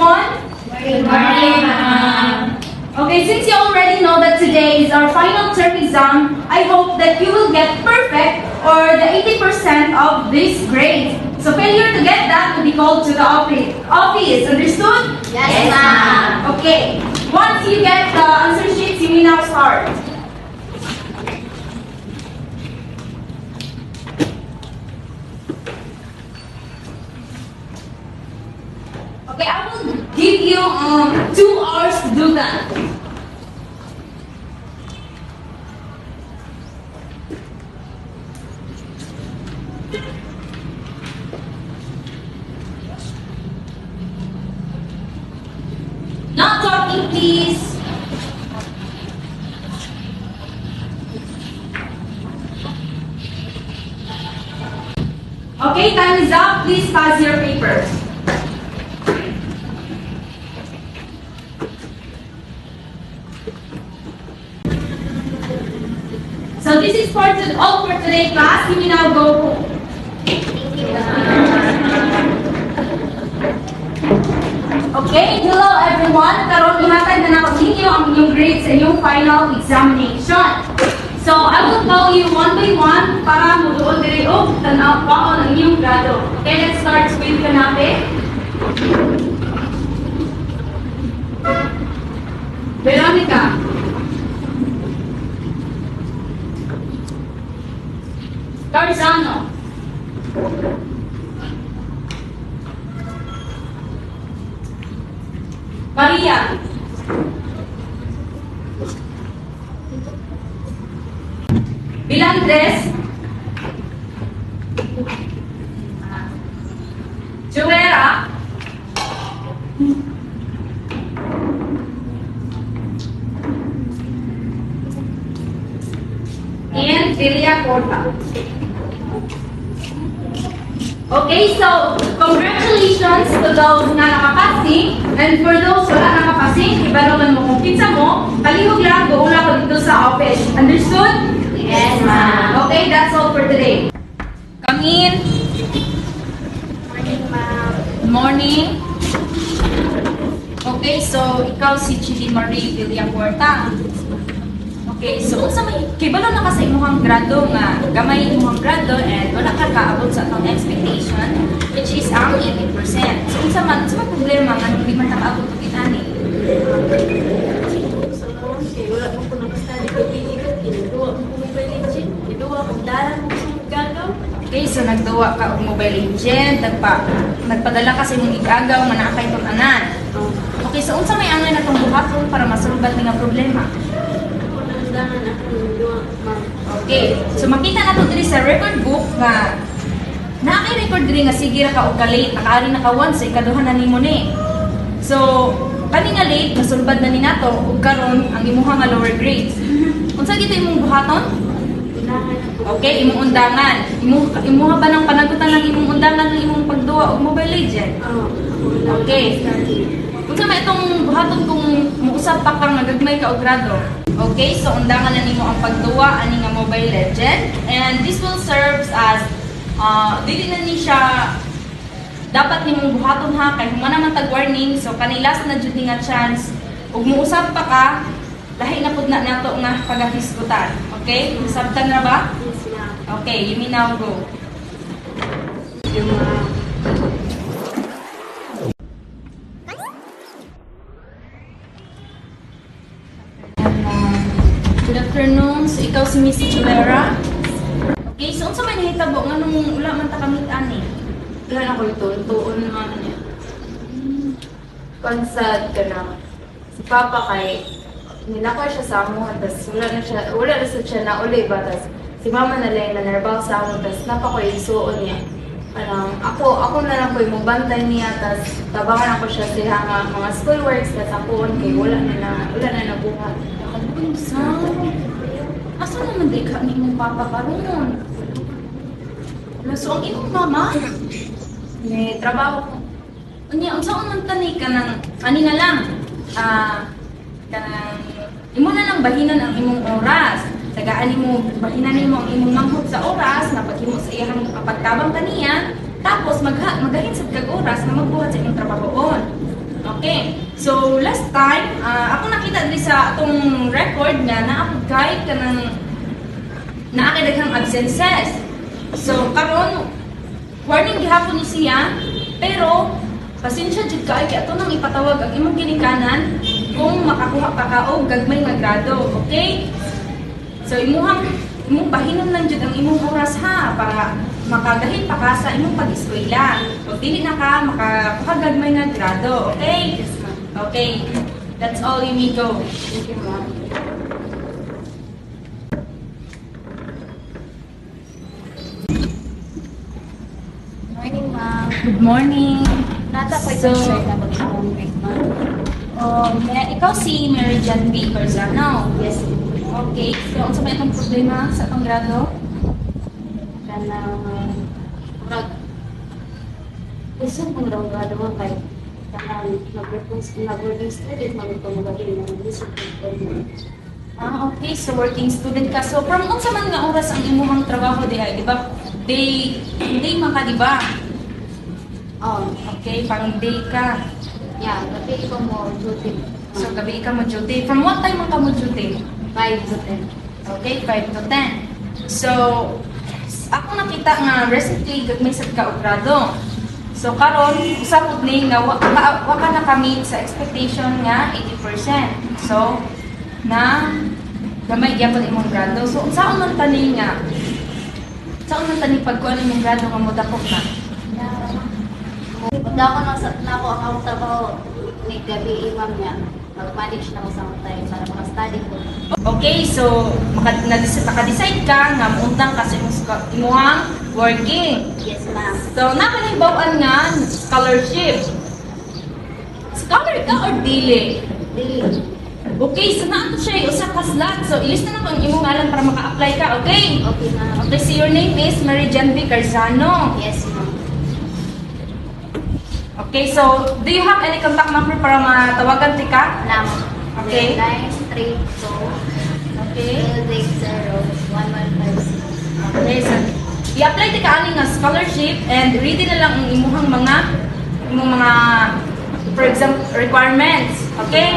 everyone. Good morning, ma'am. Okay, since you already know that today is our final term exam, I hope that you will get perfect or the 80% of this grade. So failure to get that will be called to the office. Understood? Yes, ma'am. Okay. Once you get the answer sheets, you may now start. Okay, I will give you 2 hours to do that. Not talking, please. Okay, time is up. Please pass your papers. So this is all for today, class. You may now go home. Okay, hello everyone. Karon ihatag na nako ninyo ang inyong grades sa inyong final examination. So I will call you one by one para muduol diri og tan-aw ang inyong grado. Okay, let's start with Kanape. Veronica. Tarzano. Maria. Bilandres. Juera. And Delia Corta. Okay, so congratulations to those na nakapasing, and for those wala nakapasing, ibalugan mo kung pizza mo, palihog lang, guula ko dito sa office. Understood? Yes, ma'am. Okay, that's all for today. Come in. Morning, ma'am. Good morning. Okay, so ikaw si Chidi Marie Villapuerta. Okay, so unsa may kibalo na ka sa imong grado nga gamay imong grado and wala ka kaabot sa atong expectation which is ang 80%. So unsa man problema nga hindi man nakaabot og inani? So, kay wala mo ko nag-study ko diligat, ginagawa ko mobile legend, ginagawa ko dalan mo sa gagaw. Okay, so nagduwa ka og Mobile Legend, nagpadala ka sa imong igagaw nga naa kay tun-anan. Okay, so unsa may angay natong buhaton para masulbat nga problema? Dalan ako ginagawa, ma'am. Okay, so makita nato diri sa record book nga naay record diri nga sige ra ka og ka-late, nakaari na ka once sa ikaduha na nimo ni. So, kani nga late nasulbad na ni nato ug karon ang imuha nga lower grades. Unsa gito imong buhaton? Dalan ako. Okay, imong undangan. Imuha ba ng panagutan ng imong undangan ng imong pagduwa og Mobile Legend? Ako lang Okay. study. Unsa may itong buhaton kung muusab pa kang nagagmay ka og grado? Okay, so undangan na nimo ang pagduwa ani nga Mobile Legend, and this will serve as dili na ni siya dapat nimong buhaton ha kay humana man tag warning, so kanay last na jud ni nga chance ug muusab pa ka lahi na pud na nato nga pagahisgutan. Okay, sabtan na ba? Yes, ma'am. Okay, you may now go. Yung ma'am. Good afternoon. So, ikaw si Miss Chulera. Okay, so unsa may nahitabo nga nung wala man ta kamit ani? Kailan ako tuon naman niya. Konsad ka na. Si Papa kay, ninako siya sa amo, tapos wala na siya na uli ba, tapos si Mama na lang nanarbaw sa amo, tapos napa ko yung suon niya. Parang, ako na lang ko yung mabantay niya, tapos tabangan ako siya sa mga schoolworks, tapos ako, kay wala na nabuhat. Unsa? Asa naman di ka ni imong papa karon? Wala, so ang imong mama? May trabaho ko. Unya, unsa man tani ka nang ani na lang? Kanang imo na lang bahinan ang imong oras. Tagaan nimo bahinan nimo ang imong manghod sa oras na paghimo sa iyang kapagtabang kaniya, tapos maghahin sa kag oras na magbuhat sa imong trabahoon. Okay. So, last time, ako nakita din sa atong record nga na-apply ka ng naakadaghang absences. So, karon warning gihapon ni siya, pero pasensya jud kay ato nang ipatawag ang imong ginikanan kung makakuha pa ka og gagmay nga grado, okay? So, imong bahinon lang jud ang imong oras ha para makagahin pa ka sa imong pag-eskwela. Kung dili na ka makakuha gagmay nga grado, okay? Yes, ma'am. Okay. That's all you need go. Thank you, ma'am. Morning, ma'am. Good morning. Nata ko So- itong shirt na mag-isang break, ma'am. Ikaw si Mary Jan B. Corzano. Yes, Okay. So, ano sa may itong problema sa itong grado? kanang murag gusto kong raw gano'n kay kanang nag-working student magpamagagin ng discipline. Okay. So, working student ka. So, from unsa man nga oras ang imuhang trabaho di ba? Day man ka, di ba? Oh, Okay, pang day ka. yeah, gabi ko mo duty. So, gabi ka mo duty. From what time ka mo duty? 5 to 10. Okay, 5 to 10. So, ako nakita nga recently gagmay sa ka og grado. So karon usapod ni nga wa ka nakamit sa expectation nga 80%. So na gamay gyapon imong grado. So unsaon man tani nga saan man tani pagkuan imong grado nga modakop na? Punta ako na ako ang trabaho ni gabi imam niya. Mag-manage na ko sa time para maka-study ko. Okay, so naka-decide ka nga muuntang ka sa imuhang working. Yes, ma'am. So nakalibawaan nga scholarship. Scholar ka or dili? Dili. Okay, so naato siya usa ka slot. So ilista na ko ang imong ngalan para maka-apply ka, okay? Okay, ma'am. Okay, so your name is Mary Jan B. Garzano. Yes, ma'am. Okay, so do you have any contact number para matawagan ti ka? Nam. Okay. 932 Okay. 260-1156. Okay, so i-apply ti ka ani nga scholarship and ready na lang ang imong mga for example requirements. Okay?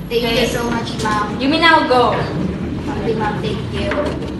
Thank you so much, ma'am. You may now go. Okay, ma'am. Thank you.